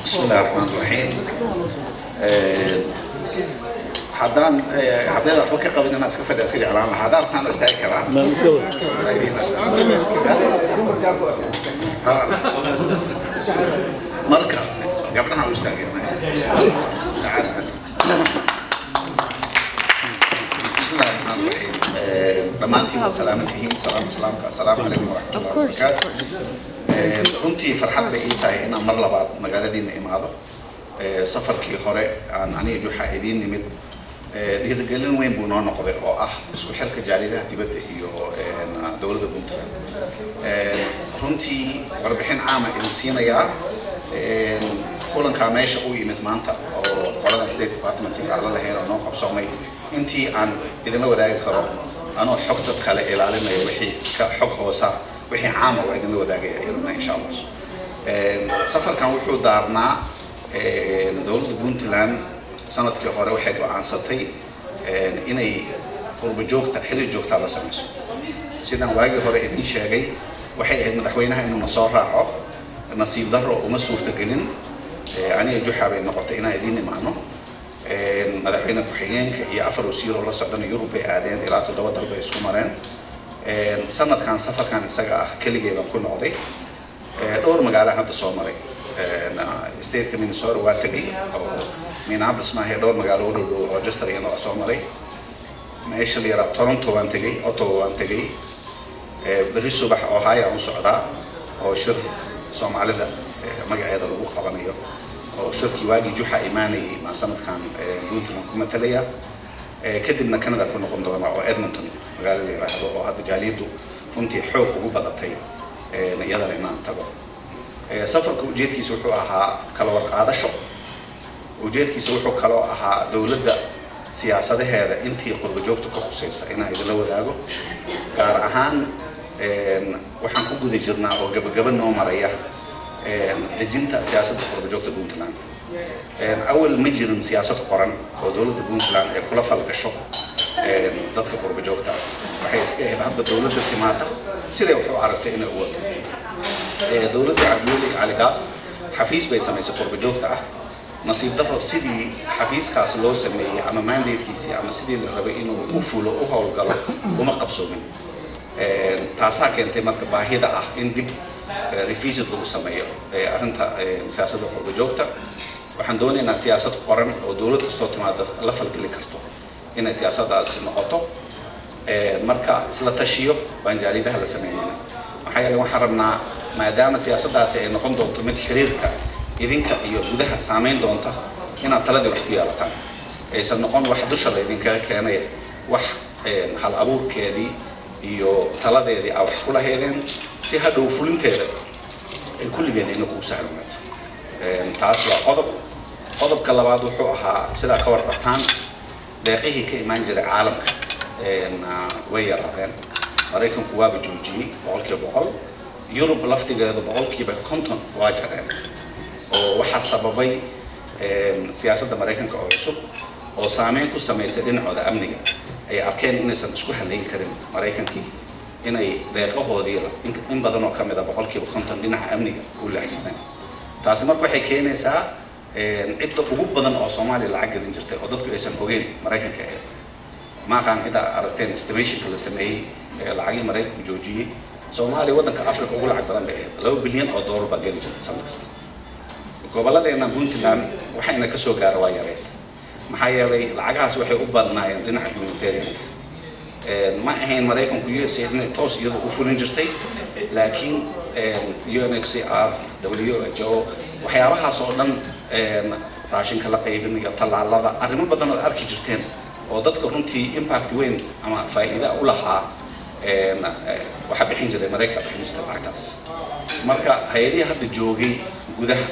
بسم الله الرحمن الرحيم. حدان حدان أحوك قبل أن أسكت أسكت على أنا حدار ثاني استأكرا. طيبين أستأكرا. مركب قبلها استأكرا. تعال. بسم الله الرحمن الرحيم. رمانتي وسلامتهم السلام عليكم ورحمة الله وبركاته. runtii farxad bay ii tahay inaan mar labaad magaaladiina imaado safarkii hore aan aniga juxa idiin nimid dhiirigelin weyn buu noo noqday oo ah isku xirka jaaridaha dibadda iyo dowladda Puntland runtii warbixin caam ah idin siinayaa kulanka meesha uu yimid maanta oo qolada State Department ka la lahayn oo noo qabsoomay intii aan idinla wadaagi karo anoo xogta kale ilaalinayo wixii ka xog hoosa وحين عام وعدنا لو ذاك أيضا إن شاء الله. سفر كان وحود دارنا دولة بونتلاند سنة كهورة وحيد وعن سطحي إني قرب جوك تحرير جوك تلا سمسو. سيدنا واجي هورة إدين شاقي وحيد مدحوينها إنه نصار راعه نصيب ضر ومسور تجنن يعني جوحة بين نقطتين إدين معنا. مدحوينها كحيين يعفروا سيروا الله سعدنا يوروبي عادين إلى تدور ضربة إسكومارين. سنة كان سفر كان سجى كل جيبان كل نقطة دور مقالة هذا صومري استيت كمين صور واتقي أو من عبس ما هي دور مقالة ودو رجستر ينو صومري ما إيش اللي راب تورنتو وانتقي أوتو وانتقي بريسو بح أو هاي أو سعودة أو شر صوم على ذا مقعد الوقوع قبنيه أو شركي واجي جوحة إيماني مع سنة كان قلت لكم مثلية كدبنا كندا كنا قمنا أو إدمونتون مقالة اللي راحوا أو هذا جاليدو كنتي حوق وبضتي يقدر إن أنتبه سفر جيت كي سوحوها كلورق هذا شو وجيت كي سوحو كلوها دولة سياسة هذا أنتي قرب جوبتك خصيصة إنها إذا لو ذاقو قار أهان وحنكون جد جرنا أو قبل نوم ريح دجنت سياسة قرب جوبتك بونتلاند أول مجرم سياسة قرن ودولة بونتلاند كلها فلك الشق ضدك قرب جوكتا بحيث كه بعد بدولة التماتا سيده وحو عرفت إنه هو دولة عبيولي على قاس حفيز بيسمي قرب جوكتا نصيب ده سيدي حفيز كاس لو سمي أما ما ندير كيسي أما سيدي اللي ربي إنه مفولو أو هول قلب وما قبسوا من تاسع كنت مركب باهيدا إن دب ريفيجي دو سميه أنت سياسة قرب جوكتا وحندوني إن سياسة قرن ودولة استوتمات لفل كل كرتو إن سياسة دال سمعته مركا سلطشيو بنجاري ده لسميننا وحيا لو حرمنا ما دام سياسة دال سين قم دونت مد حريرك إذنك يوجدها سامين دونته هنا ثلاثة وحكي على تاني سنقول واحد وشر إذنك كان وح هال أبور كذي يو ثلاثة ذي أو كل هذين سيهدو فلين تير الكل بين إنه كوسعلمات تعصب قضب كلا بعض وحوها سدا كور رحتان دقيقة كإيمان جرى عالم ويا رهن أريكم قواب جوجي بقولك بقول يوروب لفتي هذا بقولك بكونتون واجرين وحسب بي سياسة أمريكان كأوسط وسامين كسمة سدين هذا أمنية أي أركان إن سنسكوها لين كريم أمريكان كي إن أي دقيقة هذه إن بدنا كم إذا بقولك بكونتون لنا أمنية ولا حسنين تاسمك بحكينا سا إبدا أبوب بدن أو سومالي العقل إنجرتي أضدك إيشان هوجين مريكان كأيه ما كان إذا أردتين استيميشن كل سنة العقل مريك بجوجي سومالي ودن كأفريقيا أقول عقل بدن بأيه لو بليون أو دولار بقى إنجرتي سنتكست قبل هذا إن بونتلاند وحنا كسو جاروايا ريت محيا لي العقل سوحي أبدا لنا حيوانيتين ما هين مريكان كيو سيدنا توس يدو أفول إنجرتي لكن UNHCR WHO waxyaabaha soo dhan raashinka la qaybinayo talaalada arrimo badan oo arki jirteen oo dadka runtii impact weyn ama faa'iido u lahaa waxa bixin jiray Mareykanka bixin jiray lacagtaas marka hay'adaha hadda joogay gudaha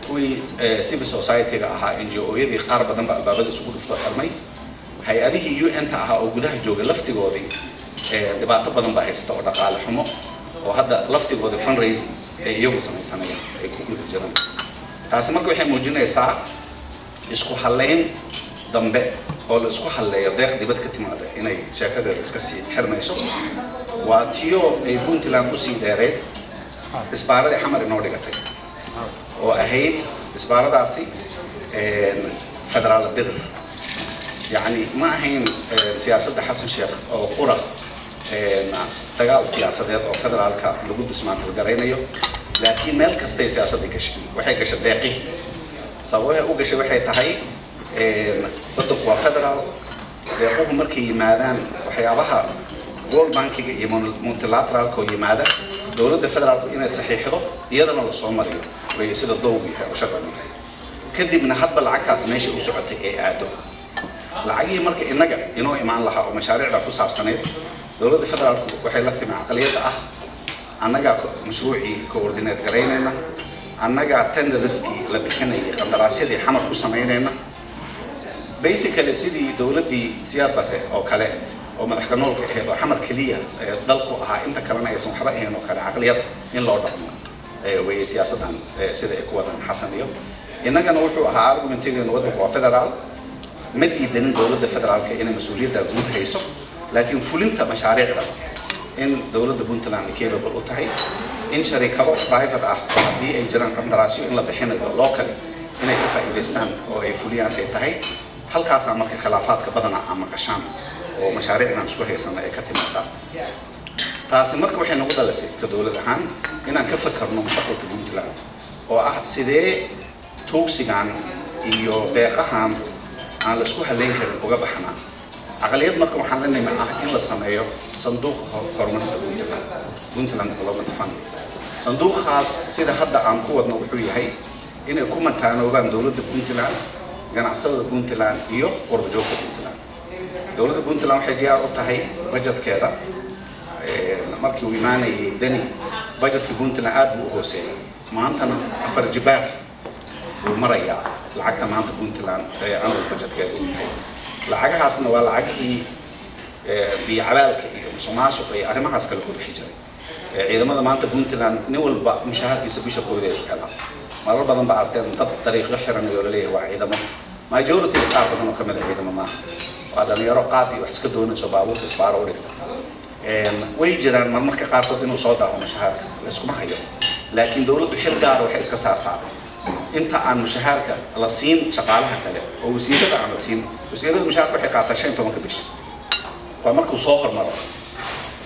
kuwii civil society-ga ahaa NGO-yadii qaar badan baa albaabada isugu dhufto xirmay hay'adihii UN-ta ahaa oo gudaha joogay laftigoodii dhibaato badan baa haysta oo dhaqaale xumo oo hadda laftigooda fundraising ay iyagu samaysanayaan ay ku guda jiraan taasi marka waxay muujinaysaa isku haleyn dambe oo la isku haleeyo deeq dibad ka timaada inay sheekadeeda iska sii xirmayso waa tiyo ay Puntland u sii dheereed isbaaradii xamar inoo dhigatay oo ahayd isbaaradaasi federaal dir يعني ما هين سياسة حسن شيخ أو قرى dagaal siyaasadeed oo federaalka lagu dhismaanto gareynayo laakiin meel kasta siyaasadda gashay waxay gashay deeqihii sababaha u gashay waxay tahay waddanku waa federaal deequhu markay yimaadaan waxyaabaha World Bankiga iyo multilateralka oo yimaada dowladda federaalku inay saxiixdo iyadana la soo mariyo way sida dowga yahay oo shaqada kadibna hadba lacagtaas meesha u socotay ee aado lacagihii marka inaga inoo imaan lahaa oo mashaariicda ku saabsaneed dowladda federaalku waxay la timi aqaliyada ah annaga mashruuci coordinate gareynayna annaga tenderiski la bixinayay qandaraasyadii xamar ku sameynayna basically sidii dowladdii siyaad bare oo kale oo madaxda noolka ahayd oo xamar kaliya dalku ahaa inta kalena aysan waxba ahayn oo kale aqaliyada in loo dhaqmo way siyaasadan sida ay ku wadaan xasan iyo innagana wuxuu ahaa argumentigeenu waddanku waa federaal ma diidanin dowladda federaalka inay mas'uuliyadda guud hayso لكن فلنت مشاريع إن دولة بنتلان capable أتاهي إن شركات private دي أي جران قندراسيو إن لبحنا locally إن كيف إدستان أو أي فليان أتاهي هل كاسا مرك خلافات كبدنا عم قشام ومشاريعنا مش كويسة أنا كتير تاسي مرك وحين نقول لسه كدولة هان إن كفكرنا مستقبل بنتلان وأحد سيدة توكسي عن إيو دقيقة عن لسكوها لينكر وجبحنا عقليات مركب محلنا معه إلا صنايع صندوق هرمون بنتلان ديفلوبمنت فاند صندوق خاص سيدا حدا عن قوة نوحية هي إن يكون متعنى وبان دولة بنتلان جنا عصر بنتلان إيو قرب جوف بنتلان دولة بنتلان واحد يا أوتها بجت كذا مركب ويماني دني بجت بنتلان عاد بوهوسي ما أنتنا أفر جبار ومريا العقد ما أنت بنتلان أنا بجت كذا lacagahaasna waa lacagii biicabaalka iyo musuqmaasuq iyo arrimahaas kale ku bixi jiray ciidamada maanta Puntland nin walba mushaharkiisa bisha koodeed kala marar badan ba arteen dad dariiqo xiran iyo leeyahay waa ciidamo majority qaar badan oo kamid ah ciidamo ma waa dhalinyaro qaadi wax iska doonayso baabuurta isbaaro u dhigta way jiraan marmarka qaarkood inuu soo daaho mushaharka iskuma hayo laakiin dawladdu xil gaar ah waxay iska saartaa inta aan mushaharka la siin shaqaalaha kale oo wasiirada aan la siin wasiirada mushaharka waxay qaataan 15 bish waa markuu soo hormaro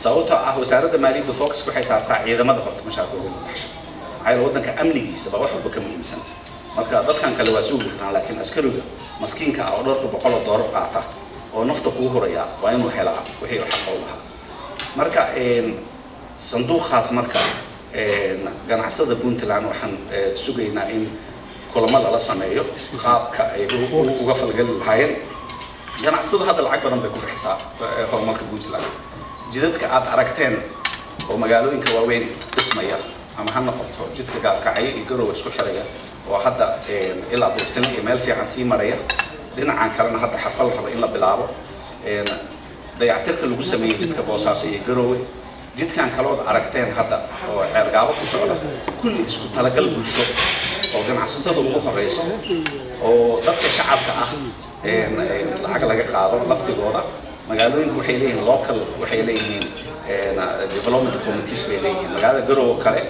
sababtoo ah wasaaradda maaliyadda focus waxay saartaa ciidamada horta mushaharkooda u baxsho ay wadanka amnigiisa ba wax walba ka muhiimsan marka dadkan kale waa suuq laakiin askariga maskiinka ah oo dhowrka $100 qaata oo nafta ku horaya waa inuu helaa wixii xaq u lahaa marka sanduuqaas marka ganacsada Puntland waxaan sugaynaa in kulamo la sameeyo qaabka ay uga falgal lahaayeen ganacsadu hadda lacag badan bay ku bixisaa horumarka Puntland jidadka aad aragteen oo magaalooyinka waaweyn dhismaya ama ha noqoto jidka gaalkacay iyo garow isku xiraya oo hadda ilaa Buurtine iyo meel fiican sii maraya dhinacan kalena hadda xafal raba in la bilaabo dayactirka lagu sameeyay jidka Boosaaso iyo Garowe jidkan kalood aragteen hadda oo ceelgaabo ku socda kulli isku talagal bulsho oo ganacsatada ugu horeyso oo dadka shacabka ah lacag laga qaado laftigooda magaalooyinka waxay leeyihiin local waxay leeyihiin development committees bay leeyihiin magaalada Garowe kale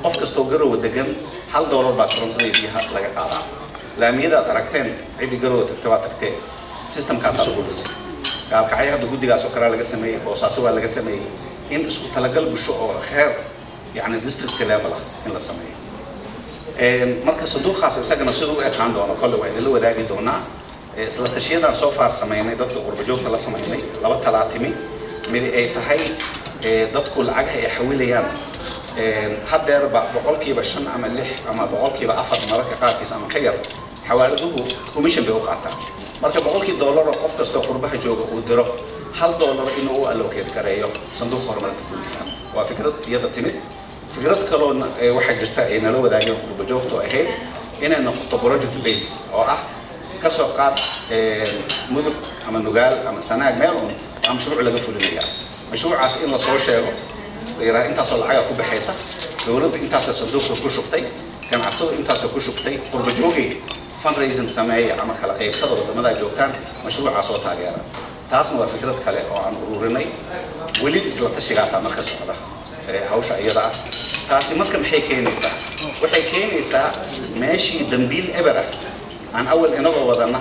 qof kasta oo Garowe degan $1 baa korontada biyaha laga qaadaa laamiyada aragteen cidi Garowe tagtay systemkaas lagu dhisay gaalkacay hadda guddigaas oo kale laga sameeyay Boosaaso waa laga sameeyay in isku talagal bulsho oo heer yani district level in la sameeyo marka sanduuqaas isagana sidoo ay qaan doono kale waa idin la wadaagi doonaa isla tashiyadan soo faar sameeynay dadka qurbo joogta la sameeynay laba talaatimi mid ay tahay dadku lacag ay xawilayaan haddeerba 5% ama 6 ama 4% mararka qaarkiis ama ka yar xawaaladuhu commission bay u qaataan marka $100 qof kasta qurbaha jooga uu diro $1 inuu u allocate gareeyo sanduuqa horumarinta Puntland waa fikrad iyada timid fikrad kaloona waxay jirta ay nala wadaageen qurbo joogto ahayd inay noqoto project base oo ah ka soo qaad mudug ama nugaal ama sanaag meel oo mashruuc laga fulinayo mashruucaas in la soo sheego leeyahay intaas oo lacag ku baxaysa dawladdu intaas sanduuqa ku shubtay ganacsado intaas ku shubtay qurbo joogay fundraising sameeya ama kala qaybsado wadamada joogtaan mashruucaas oo taageera taasna waa fikrad kale oo aan ururinay wali isla tashigaas marka socda hawsha iyada taasi marka maxay keenaysaa waxay keenaysaa meeshii dambiil eber ah aan awal inagoo wadana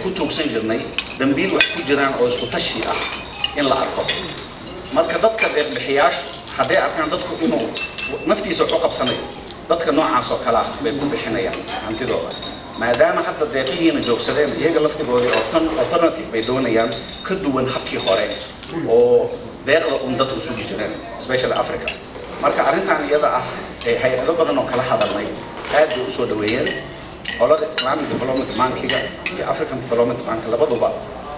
ku tuugsan jirnay dambiil wax ku jiraan oo isku tashi ah in la arko marka dadka bixiyaashu hadday arkaan dadku inuu naftiisa wax u qabsanayo dadka noocaas oo kala bay ku bixinayaan hantidooda maadaama hadda deeqihiina joogsadeen iyaga laftigoodii alternative bay doonayaan ka duwan habkii hore oo deeqda dad u sugi jireen especially Africa marka arrintan iyada ah hay'ado badan oo kala hadalnay aad bay u soo dhaweeyeen qolada Islamic Development Bank-iga iyo African Development Bank labaduba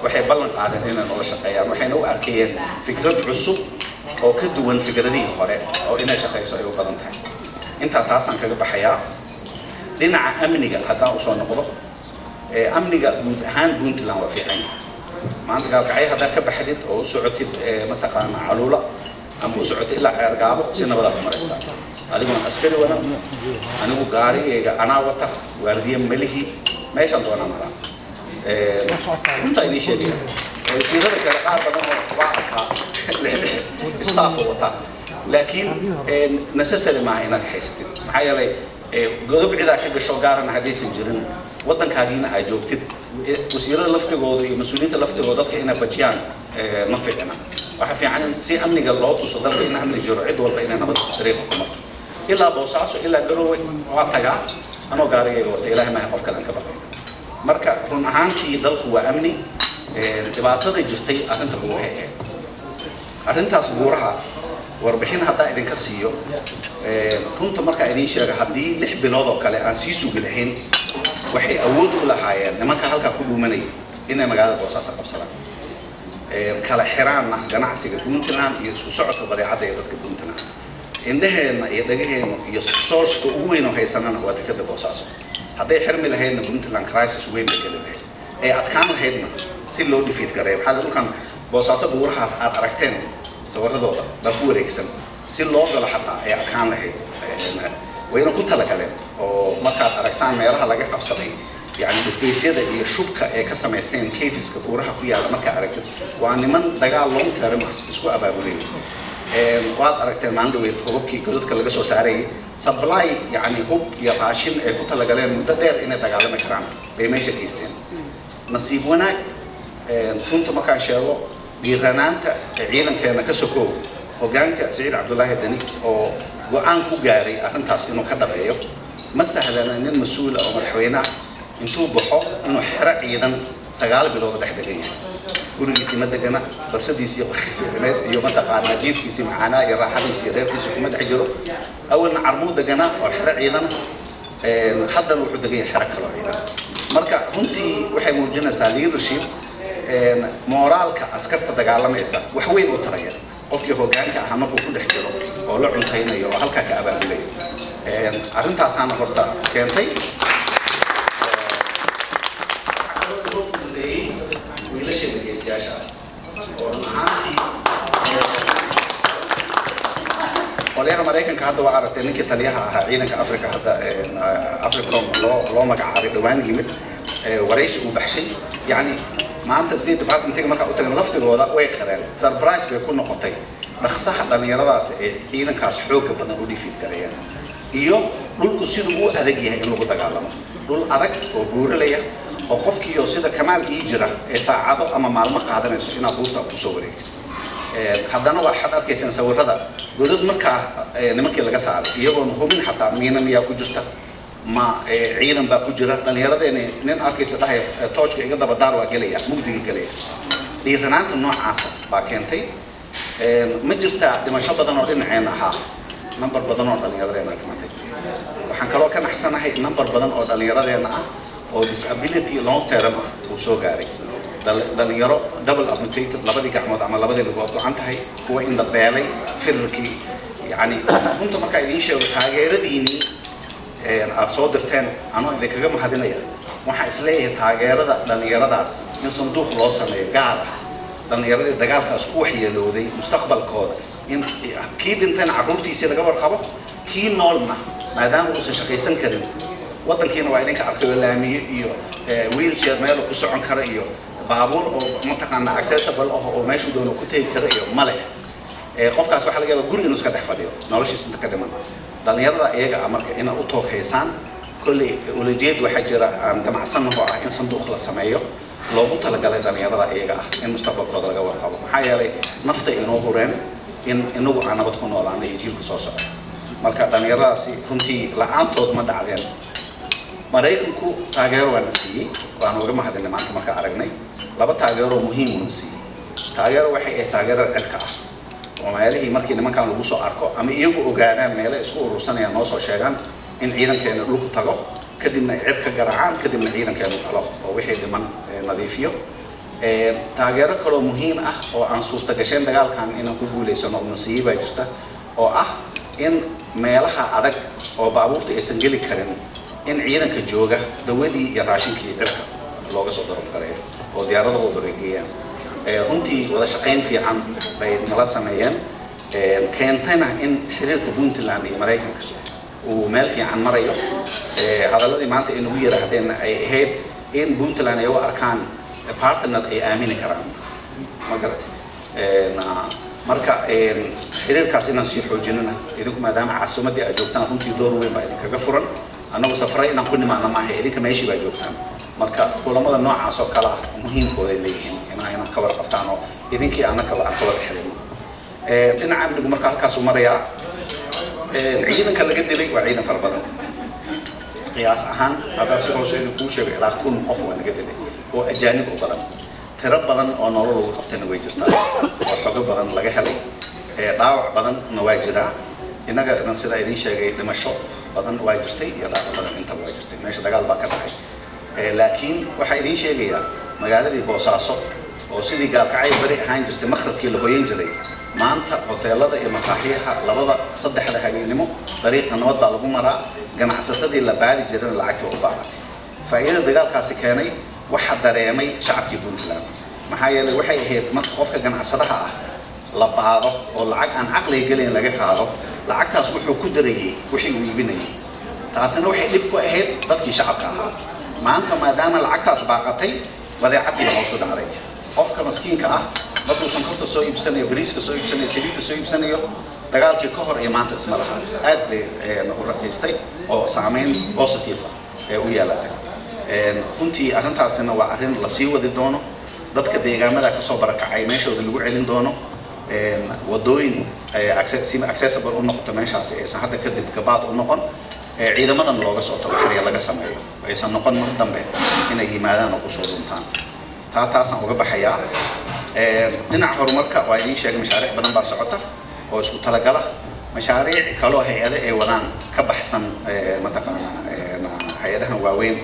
waxay ballan qaadeen inay nolol shaqeeyaan waxayna u arkayeen fikrad cusub oo ka duwan fikradihii hore oo inay shaqeyso ay u badan tahay inta taasaan kaga baxayaa dhinaca amniga haddaan u soo noqdo amniga guud ahaan Puntland waa fiican maanta gaalkacay haddaa ka baxdid oo u socotid mataqaana caluula ama u socotid ilaa ceergaabo si nabada ku maraysaa adiguna askari wadan anigu gaarigayga anaa wata waardiye malihi meeshaan doonaa maraa inta idin sheegaya wasiirada kale qaar badan oo waa arkaa staff wata laakiin necessary maaha inaad haysatid maxaa yeelay godob ciidaa ka gasho gaarana haddaysan jirin waddankaagiina ay joogtid wasiirada laftigooda iyo mas-uuliyiinta laftigooda dadka inay bajiyaan ma fiicna waxa fiican in si amniga loo tuso dalka in amni jiro cid walba inay nabad dariiqa ku marto ilaa Boosaaso ilaa Garowe waa tagaa anoo gaarigayga wata ilaahay ma qof kale aan ka baqay marka run ahaantii dalku waa amni dhibaatada jirtay arrinta buuraha arrintaas buuraha warbixin hadda idinka siiyo runta marka idin sheega haddii 6 bilood oo kale aan sii sugi lahayn waxay awood u lahaayeen nimanka halka ku dhuumanay inay magaalada Boosaaso qabsadaan kala xiraana ganacsiga Puntland iyo isku socodka badeecada ee dadka Puntland indhaheena iyo dhagaheena iyo source-ka ugu weyn oo haysanana waa dekada Boosaaso hadday xirmi lahaydna Puntland crisis weyn bay leedahay ay adkaan lahaydna si loo defeat gareeyo waxa dhulkan Boosaaso buurahaas aad aragteen sawiradooda baa ku wareegsan si loo galo xataa ay adkaan lahayd wayna ku talagaleen oo markaad aragtaan meelaha laga qabsaday يعني الفيسيدا هي شبكة كسمستين كيفيس كبورها كويا لما كأركت وأنا من دجال لون كرم إسكو أبابولي واد أركت المعلومات هو كي قدرت كلا جسوا سعري سبلاي يعني هو يراشين كنت لقالين مدبر إن دجال مكرام بيمشي كيستين نصيبنا كنت مكان شلو بيرنانت عيدا كنا كسكو وجانك سعيد عبد الله الدني أو وعن كوجاري أنتاس إنه كذا بيو مسهل أن المسؤول أو مرحوينا intuu baxo inuu xira ciidan 9 bilood dhaxdagay gurigiisa madagana barsadiisa fiicneed iyo mataqaana jiifkiisa macaana iyo raaxadiisa reerkiisa kuma dhex jiro awalna carmuud dagana oo xira ciidan haddana wuxuu dagay xira kale ciidan marka runtii waxay muujinaysaa leadership moraalka askarta dagaalamaysa wax weyn u taraya qofkii hoggaanka ah markuu ku dhex jiro oo la cuntaynayo oo halka ka abaabulay arrintaas aan horta keentay سياسة ونهانتي وليها مريكان كهذا وعرفت إنك تليها عيدا كأفريقيا هذا أفريقيا لو ما قاعد دوان يمت ورئيس وبحشي يعني ما أنت سنين تبعت من تيجي مركا أوتين لفت الوضع ويخرج سربرايز بيكون نقطتين نخصح لأن يرضى عيدا كاس حوك بدنا نودي في الكريان إيوه رول كسيدو أذكيه إنه قد قالنا رول أذك وبورليه وقفكي يوصيدا كمال إيجرا ساعده أما معلومة قادرين سكينا بورتا وصوريت حدنا واحد أركيسن سوى هذا جدود مركا نمكي لقى سعر يبون هومين حتى مينا ميا كوجستا ما عيدا باكوجرا لأن يرد إن نين أركيس ده توش كي قد بدار وقليا مقدي قليا ليرنانت النوع عصا باكينتي مجرتا لما شاب بدنا نورين عينها نمبر بدنا نورين يرد إن كمتي وحنكلو كان أحسن هاي نمبر بدنا نورين يرد إن أو disability long term وسو قاري دلنيرو double amputated لبدي كحمد عمل لبدي اللي قاطع عنتها هو إن البالي فرقي يعني كنت ما كايدين شيء وتاجر ديني أصادر تان أنا إذا كجمع هذين وحاسس ليه تاجر ده دلنيرو داس من صندوق راسنا قاعد دلنيرو ده قاعد كأسبوعي اللي ودي مستقبل قادر إن أكيد أنت عقولتي يصير قبل خبر كي نولنا ما دام وصل شقيسن كريم waddankiina waa idinka arkay laamiye iyo wheelchair meel ku socon kara iyo baabuur oo mataqaana accessible oo meesha doono ku tagi kara iyo male qofkaas waxa laga yaabaa guriga inuu iska dhex fadhiyo noloshiisa inta ka dhiman dhalinyarada iyaga marka in u tooghaysaan kulli ulajeed waxa jira aan damacsan oo ah in sanduuq la sameeyo loogu talagalay dhalinyarada iyaga ah in mustaqbalkooda laga warqabo maxaa yeelay nafta inoo hureen in inagu aan nabad ku noolaano iyo jiilka soo socda marka dhalinyaradaasi runtii la'aantood ma dhacdeen Maraykanku taageero waan siiyay waan uga mahadnaqay maanta marka aragnay laba taageero muhiim ah siiyay taageero waxay ay taageerada cirka ah oo meelihii markii nimankan lagu soo arko ama iyagu ogaadaan meelo isku urursanayaan noo soo sheegan in ciidankeena dhulku tago kadibna cirka garaacaan kadibna ciidankeenu galo oo wixii dhiman nadiifiyo taageero kale oo muhiim ah oo aan suurta gashay dagaalkan inaan ku guuleysano nasiiba jirta oo ah in meelaha adag oo baabuurta aysan geli karin in ciidanka jooga dawadii iyo raashinkii cirka looga soo darab gareeyo oo diyaaradooda wareegayaan runtii wada shaqayn fiican bay nala sameeyeen keentayna in xiriirka Puntland iyo Maraykanka uu meel fiican marayo hadalladii maanta inagu yiraahdeen ay ahayd in Puntland ay u arkaan partner ay aamini karaan ma garatay marka xiriirkaas inaan sii xoojinana idinku maadaama caasimadii aad joogtaan runtii door weyn baa idinkaga furan annagu safaray inaan ku nimaano maaha idinka meeshii baa joogtaan marka kulamada noocaas oo kala muhiimkooda ay leeyihiin inaan ka warqabtaan oo idinkii annaka aan ka wada xiriirno dhinaca amnigu marka halkaas u marayaa ciidanka laga dilay waa ciidan fara badan qiyaas ahaan hadaa si hoose idinku sheegay ilaa 1000 qof waa laga dilay oo ajaanib u badan tiro badan oo nolol lagu qabtayna way jirtaa oo xogo badan laga helay dhaawac badanna waa jiraa inaga sida idin sheegay dhimasho badan waa jirtay iyo dhaawac badan inta waa jirtay meesha dagaal baa ka dhacay laakiin waxa idin sheegaya magaaladii Boosaaso oo sidii gaalkacay bari ahaan jirtay makhrabkii la hooyan jiray maanta hoteelada iyo maqaaxiyaha labada saddexda habeenimo dariiqa nabad baa lagu maraa ganacsatadii la baadi jiray lacagta u baahatay faa'iidada dagaalkaasi keenay waxa dareemay shacabkii Puntland maxaa yeelay waxay ahayd marka qofka ganacsadaha ah la baado oo lacag aan caqli gelin laga qaado lacagtaas wuxuu ku dareeyay wixii uu iibinayay taasina waxay dib ku ahayd dadkii shacabka ahaa maanta maadaama lacagtaas baaqatay badeecadii hoos u dhacday qofka maskiinka ah markuu sonkorta soo iibsanayo bariiska soo iibsanayo saliidda soo iibsanayo dagaalkii ka hor iyo maanta isma laha aad bay u raqiistay oo saameyn positive ah u yeelatay runtii arrintaasina waa arrin la sii wadi doono dadka deegaanada ka soo barakacay meeshooda lagu celin doono wadooyin accessible u noqoto meeshaas aysan hadda kadib gabaad u noqon ciidamadan looga soo tabaxariya laga sameeyo aysan noqon mar dambe inay yimaadaan oo ku soo dhuntaan taasaan uga baxayaa dhinaca horumarka waa idin sheegay mashaariic badan baa socota oo isku talagala mashaariic kaloo hay'ado ay wadaan ka baxsan mataqaanaa hay'adahan waaweyn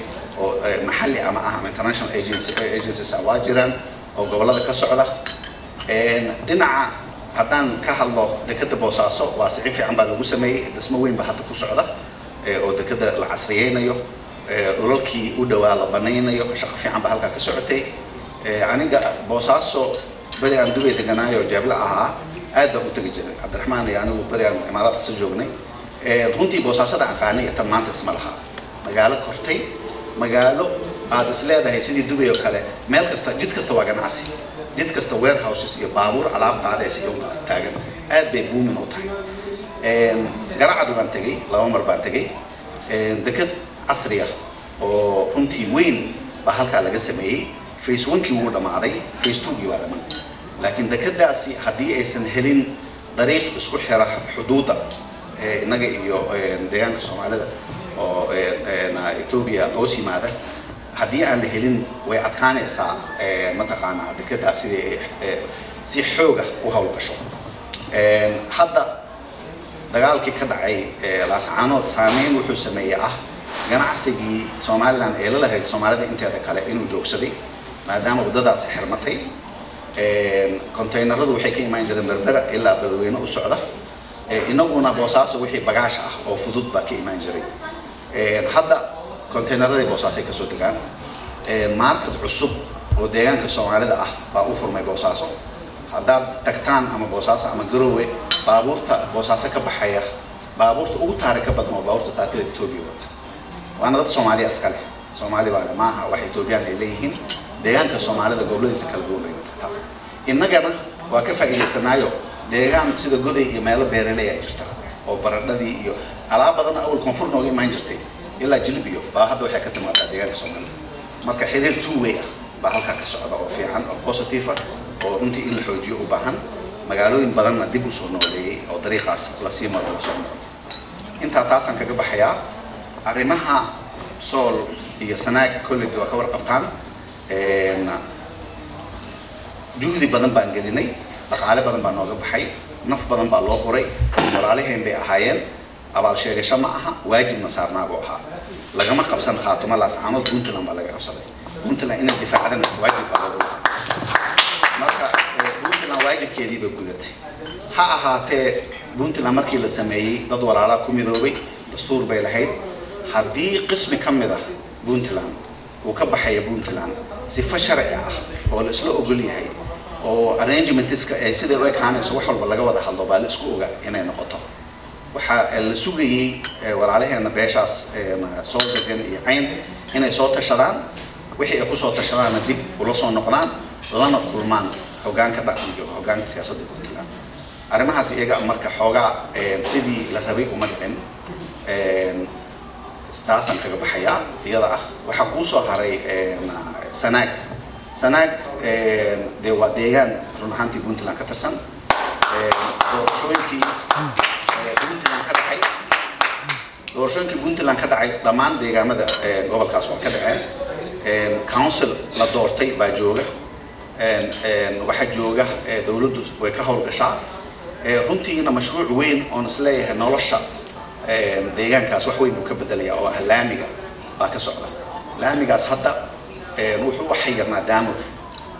oo maxalli ama international agencies waa jiraan oo gobolada ka socda dhinaca haddaan ka hadlo dekada Boosaaso waa si fiican baa lagu sameeyay dhismo weyn baa hadda ku socda oo dekada la casriyeynayo dhulalkii u dhawaa la banaynayo shaqo fiican baa halka ka socotay aniga Boosaaso bari aan Dubai deganaayo Jabla ahaa aad baan u tagi jiray Cabdiraxmaan iyo anigu bari aan Imaaraadka soo joognay runtii Boosaasada aqaanay tan maanta isma laha magaalo kortay magaalo aad is leedahay sidii Dubai oo kale meel kasta jid kasta waa ganacsi jid kasta warehouses iyo baabuur alaab qaadaysa iyo taagan aad bay booming u tahay garacad baan tagay laba mar baan tagay dekad casri ah oo runtii weyn baa halka laga sameeyay phase 1kii wuu dhamaaday phase 2kii waa dhamaan laakiin dekadaasi hadii aysan helin dariiq isku xira xuduuda inaga iyo deegaanka Soomaalida oo Ethiopia oo simaada hadii aan la helin way adkaanaysaa mataqaanaa dekadaasi si xoog ah u hawlgasho hadda dagaalkii ka dhacay laascaanood saameyn wuxuu sameeyay ganacsigii Soomaaliland ee la lahayd Soomaalida inteeda kale inuu joogsaday maadaama wadadaasi xirmatay konteenaradu waxay ka imaan jireen Berbera ilaa Beledweyne u socda inaguna Boosaaso wixii bagaash ah oo fudud baa ka imaan jiray hadda konteenarada Boosaaso ka soo degaan market cusub oo deegaanka Soomaalida ah baa u furmay Boosaaso haddaad tagtaan ama Boosaaso ama Garowe baabuurta Boosaaso ka baxaya baabuurta ugu taariikh badan oo baabuurta taariikhda Ethiopia wata waana dad Soomaali askale Soomaali baa maaha wax Ethiopian ay leeyihiin deegaanka Soomaalida goboladiisa kala duwan bay tagtaa innagana waa ka faa'iideysanaayo deegaan sida goday iyo meelo beeraley ay jirta oo baradhadii iyo alaab badan awal koonfur nooga imaan jirtay ilaa jilbiyo baa hadda waxay ka timaadaa deegaanka Soomaaliya marka xiriir two way ah baa halkaa ka socda oo fiican oo positive ah oo runtii in la xoojiyo u baahan magaalooyin badanna dib u soo nooleeyay oo dariiqaas la sii maro la soo maro intaa taasaan kaga baxayaa arrimaha sool iyo sanaag kulli waa ka warqabtaan juhdi badan baan gelinay dhaqaale badan baa nooga baxay naf badan baa loo qoray walaalaheen bay ahaayeen abaal sheegasho ma aha waajibna saarnaabuu ahaa lagama qabsan khaatuma laascaanood puntland baa laga qabsaday puntland inay difaacdana waajib baa loogu lahaa marka puntland waajibkeedii bay gudatay ha ahaatee puntland markii la sameeyey dad walaalaa ku midoobay dastuur bay lahayd haddii qismi ka mid ah puntland uu ka baxaya puntland sifa sharci ah oo la isla ogol yahay oo arrangementska ay sidii loo ekaanayso wax walba laga wada hadlo baa la isku ogaa inay noqoto waxa la sugayay walaalaheena beeshaas soo degan iyo cayn inay soo tashadaan wixii ay ku soo tashadaana dib ula soo noqdaan lana kulmaan hoggaanka dhaqanka iyo hoggaanka siyaasadda puntland arrimahaas iyaga marka xoogaa sidii la rabay uma dhicin istaasan kaga baxayaa iyada ah waxa kuu soo haray sanaag dee waa deegaan run ahaantii puntland ka tirsan doorashooyinkii puntland ka dhacay dhammaan deegaamada gobolkaas waa ka dhaceen council la doortay baa jooga waxaa jooga dawladdu way ka howlgashaa runtiina mashruuc weyn oon isleeyahay nolosha deegaankaas wax weyn buu ka bedelayaa oo ah laamiga baa ka socda laamigaas hadda wuxuu u xayirnaa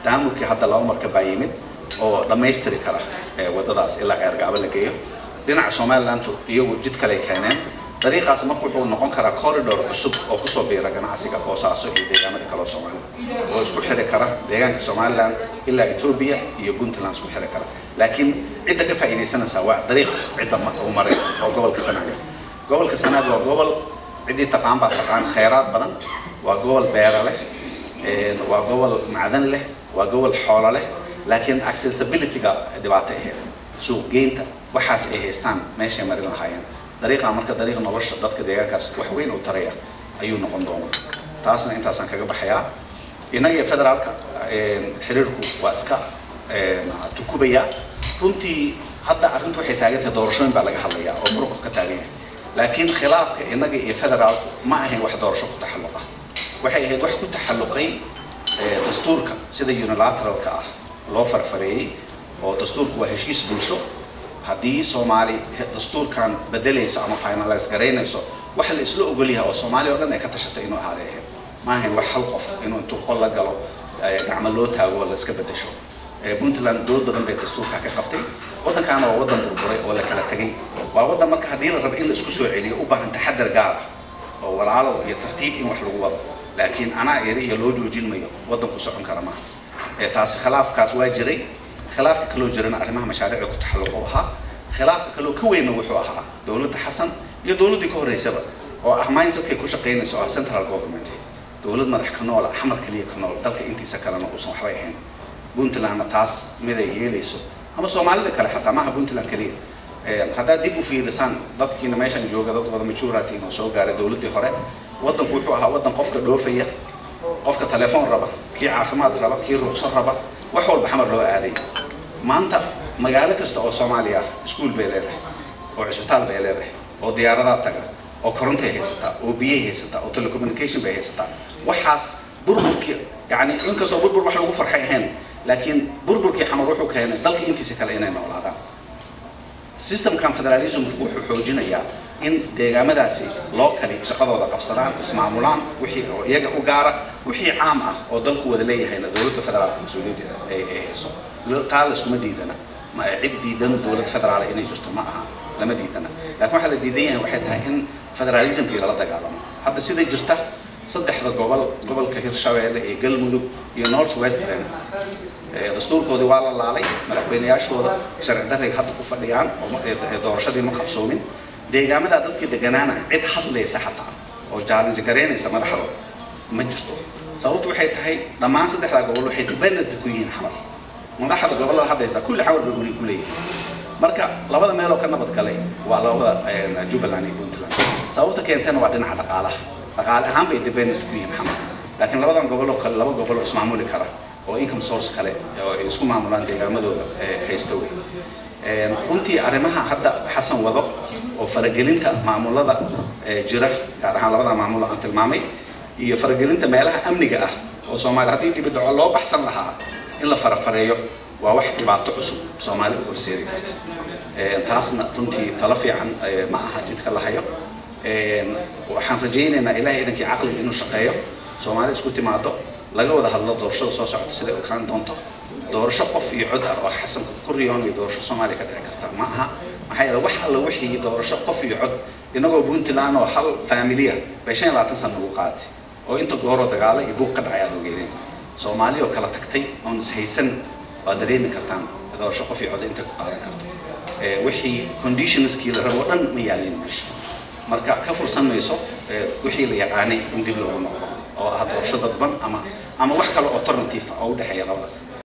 daamurkii hadda laba marka baa yimid oo dhammaystiri kara wadadaas ilaa ceergaabo la geeyo dhinaca Somaliland iyagu jid kale keeneen dariiqaas markuu wuxuu noqon karaa corridor cusub oo ku soo biira ganacsiga boosaaso iyo deegaamada kale oo Soomaaliya oo isku xiri kara deegaanka Somaliland ilaa Ethiopia iyo Puntland isku xiri kara laakiin cidda ka faa'iideysanaysa waa dariiq cidda u maray oo gobolka Sanaag waa gobol cidii taqaan baa taqaan khayraad badan waa gobol beera leh waa gobol macdan leh waa gobol xoolo leh laakiin accessibility-ga dhibaato ah suuq geynta waxaas ay haystaan meesha marin lahaayeen dariiqa marka dariiq nolosha dadka deegaankaas wax weyn u taraya ayuu noqon doonaa taasna intaasan kaga baxayaa inaga federaalka xiriirku waa iska tukubaya runtii hadda arrintu waxay taagantahay doorashooyin baa laga hadlayaa oo muruq ka taagan yahay laakiin khilaafka inaga iyo federaalku ma ahayn wax doorasho ku taxalluqa waxay ahayd wax ku taxalluqay dastuurka sida unilateralka ah loo farfareeyay oo dastuurku waa heshiis bulsho haddii Soomaali dastuurkan bedelayso ama finalize gareynayso waxa la isla ogol yahay oo Soomaali oo dhan ay ka tashatay inuu ahaadee ma ahayn wax hal qof inuu intuu qol la galo gacmo loo taago la iska bedesho Puntland dood badan bay dastuurka ka qabtay waddankaana waa waddan burburay oo la kala tagay waa waddan marka haddii la rabo in la isku soo celiyo u baahan taxadar gaar ah oo walaalo iyo tartiib in wax lagu wado laakiin anaa iyo loo joojin mayo waddanku socon kara maaha taasi khilaafkaas waa jiray khilaafka kaloo jirana arrimaha mashaariicda ku taxalluqo ahaa khilaafka kaloo ka weyn wuxuu ahaa dawladda xasan iyo dawladdii ka horeysaba oo ah mindsetkay ku shaqeynayso oo central government dawlad madax ka nool xamar kaliya ka nool dalka intiisa kalena uusan waxba ahayn puntlandna taas mid ay yeelayso ama Soomaalida kale xataa maaha puntland kaliya haddaad dib u fiirisaan dadkiina meeshan jooga dad wada majority oo soo gaaray dawladdii hore waddanku wuxuu ahaa waddan qofka dhoofaya qofka telefoon raba kii caafimaad raba kii ruqsad raba wax walba xamar loo aaday maanta magaalo kasta oo Soomaaliya iskuul bay leedahay oo cisbitaal bay leedahay oo diyaaradaha taga oo koronto haysata oo biyo haysata oo telecommunication bay haysata waxaas burburkii yani inkastoo burbur wax lagu farxay ahayn laakiin burburkii xamar wuxuu keenay dalka intiisa kale inay noolaadaan systemkan federalism wuxuu xoojinayaa in deegaamadaasi loo kali shaqadooda qabsadaan ismaamulaan wixii oo iyaga u gaara wixii caam ah oo dalku wada leeyahayna dawladda federaalka mas'uuliyadda ay hayso taa la iskuma diidana ma cid diidan dawlad federaal inay jirto ma aha lama diidana laakiin waxa la diidan yahay waxay tahay in federalismkii lala dagaalamo hadda sida jirta saddexda gobolka Hirshabeelle ee Galmudug iyo North Western dastuurkoodii waa la laalay madaxweynayaashooda sharci darriga hadda ku fadhiyaan oo doorashadii ma qabsoomin deegaamada dadka deganaana cid hadlaysa xataa oo challenge gareynaysa madaxdooda ma jirto sababtu waxay tahay dhammaan saddexda gobol waxay dependent ku yihiin xamar madaxda gobolada hadaysa kulli xawr bay guri ku leeyihiin marka labada meel oo ka nabad galay waa labada Jubbaland iyo Puntland sababta keentana waa dhinaca dhaqaale ahaan bay dependent ku yihiin xamar laakiin labadan gobol oo kale laba gobol oo ismaamuli kara oo income source kale oo isku maamulaan deegaamadooda haysto way runtii arrimaha hadda xasan wado oo faragelinta maamulada jira gaar ahaan labada maamul aan tilmaamay iyo faragelinta meelaha amniga ah oo Soomaali hadii dib dhaco loo baxsan lahaa in la farafareeyo waa wax dhibaato cusub Soomaali u horseedi karta taasna runtii tala fiican ma aha jidka la hayo waxaan rajaynaynaa ilaahay idinkii caqliga inuu shaqeeyo Soomaali isku timaado laga wada hadlo doorashada soo socota sida uu kaan doonto doorasho qof iyo cod ah oo xasan ku riyoonay doorasho Soomaali ka dhici karta ma aha maxay la wax alla wixii doorasho qof iyo cod inagoo Puntland oo hal familia bay 25 sano ugu qaatay oo inta gooro dagaal iyo buuq ka dhacay aad ogeedeen Soomaali oo kala tagtay oo haysan waa dareemi kartaan doorasho qof iyo cod inta ku qaadan karto wixii conditionskii la rabo dhan ma yaalin meesha marka ka fursan mayso wixii la yaqaanay in dib loogu noqdo oo ah doorasho dadban ama wax kale oo alternative ah oo u dhaxeeya labada